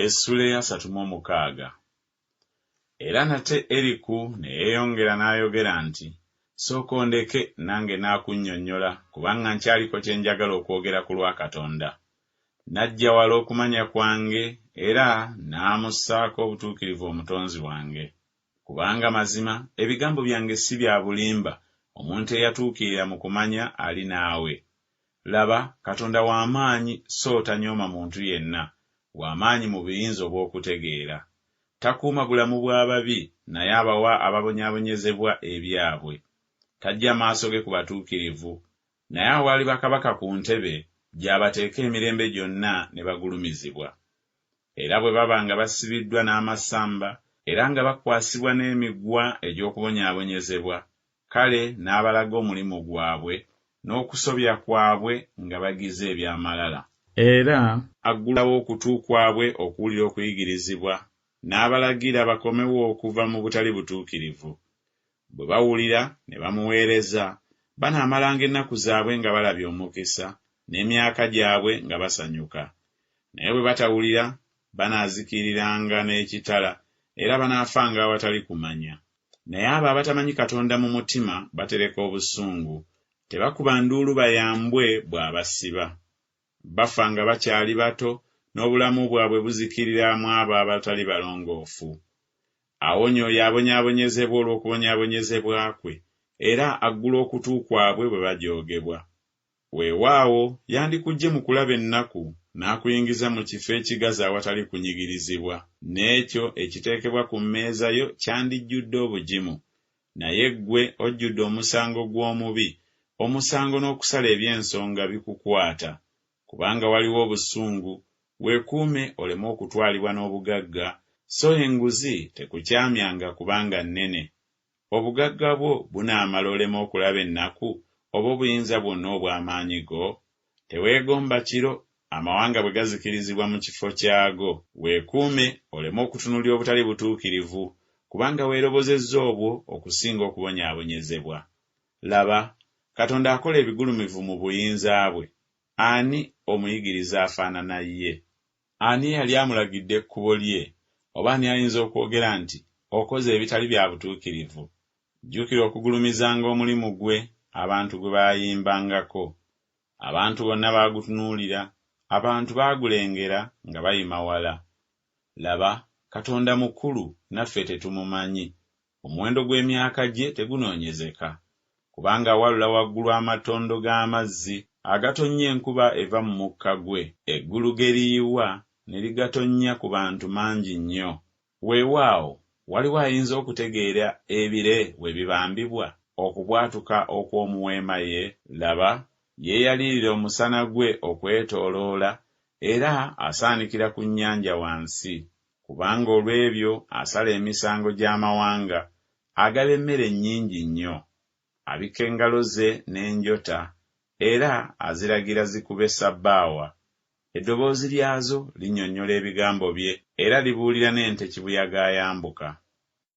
Essula ya 36. Era nate Eriku ne yeeyongera n'ayogera nti, sooka ondeke nange naakunnyonnyola kubanga nkyaliko kye njagala okwogera ku lwa Katonda. Najja wala okumanya kwange era naamussaako obutuukirivu Omutonzi wange. Kubanga mazima ebigambo byange si bya bulimba, omuntu eyatuukirira mu kumanya ali naawe. Laba, Katonda w'amaanyi so tanyooma muntu yenna, w'amaanyi mu buyinza obw'okutegeera. Takuuma bulamu bw'ababi, naye abawa ababonyaabonyezebwa ebyabwe. Tajja maaso ge ku batuukirivu, naye awali bakabaka ku ntebe gy'abateeka emirembe gyonna ne bagulumizibwa. Era bwe baba nga basibiddwa n'amasamba, era nga bakwasibwa n'emiguwa egy'okubonyaabonyezebwa, kale n'abalaga omulimu gwabwe n'okusobya kwabwe nga bagize eby'amalala. Era aggulawo okutu kwabwe okuwulira okuyigirizibwa, n'abalagira bakomewo okuva mu butali butuukirivu. Bwe bawulira ne bamuweereza, banaamalanga ennaku zaabwe nga balabye omukisa, n'emyaka gyabwe nga basanyuka. Naye bwe batawulira, banaazikiriranga n'ekitala, era banaafanga awatali kumanya. Naye abo abatamanyi Katonda mu mutima batereka obusungu, tebakuba nduulu bayambwe bw'abasiba. Bafa nga bakyali bato, n'obulamu bwabwe buzikiriramu abo abatali balongoofu. Awonya oyo abonyaabonyezebwa olw'okubonyaabonyezebwa kwe, era aggula okutu kwabwe bwe bajoogebwa. Weewaawo yandikujje mu kulaba ennaku, n'akuyingiza mu kifo ekigazi awatali kunyigirizibwa, n'ekyo ekiteekebwa ku mmeeza yo kyandijjudde obugimu. Naye ggwe ojjudde omusango gw'omubi, omusango n'okusala eby'ensonga bikukwata. Kubanga waliwo obusungu, weekuume oleme okutwalibwa n'obugagga, so enguzi tekukyamyanga kubanga nnene. Obugagga bwo bunaamala oleme okulaba ennaku, oba obuyinza bwonna obw'amaanyi go? Teweegomba kiro, amawanga bwe gazikirizibwa mu kifo kyago. Weekuume oleme okutunuulira obutali butuukirivu, kubanga weerobozezza obwo okusinga okubonyaabonyezebwa. Laba, Katonda akola ebigulumivu mu buyinza bwe. Ani omuyigiriza afaanana ye? Ani yali amulagidde ekkubo lye? Oba ani ayinza okwogera nti okoze ebitali bya butuukirivu? Jjukira okugulumizanga omulimu gwe abantu gwe baayimbangako. Abantu bonna baagutunuulira, abantu baagulengera nga bayima wala. Laba, Katonda mukulu, naffe tetumumanyi. Omuwendo gw'emyaka gye tegunoonyezeka. Kubanga walula waggulu amatondo g'amazzi agatonnya enkuba eva mu mukka gwe. Eggulu ge liyiwa ne ligatonnya ku bantu mangi nnyo. Weewaawo, waliwo ayinza okutegeera ebire we bibambibwa, okubwatuka okw'omuweema ye? Laba, yeeyalirira omusana gwe okwetooloola, era asaanikira ku nnyanja wansi. Kubanga olw'ebyo asala emisango gy'amawanga, agaba emmere nnyingi nnyo. Abika engalo ze n'enjota, era aziragira zikube ssabbaawa. Eddoboozi lyazo linnyonnyola ebigambo bye, era libuulira n'ente kibuyaga ayambuka.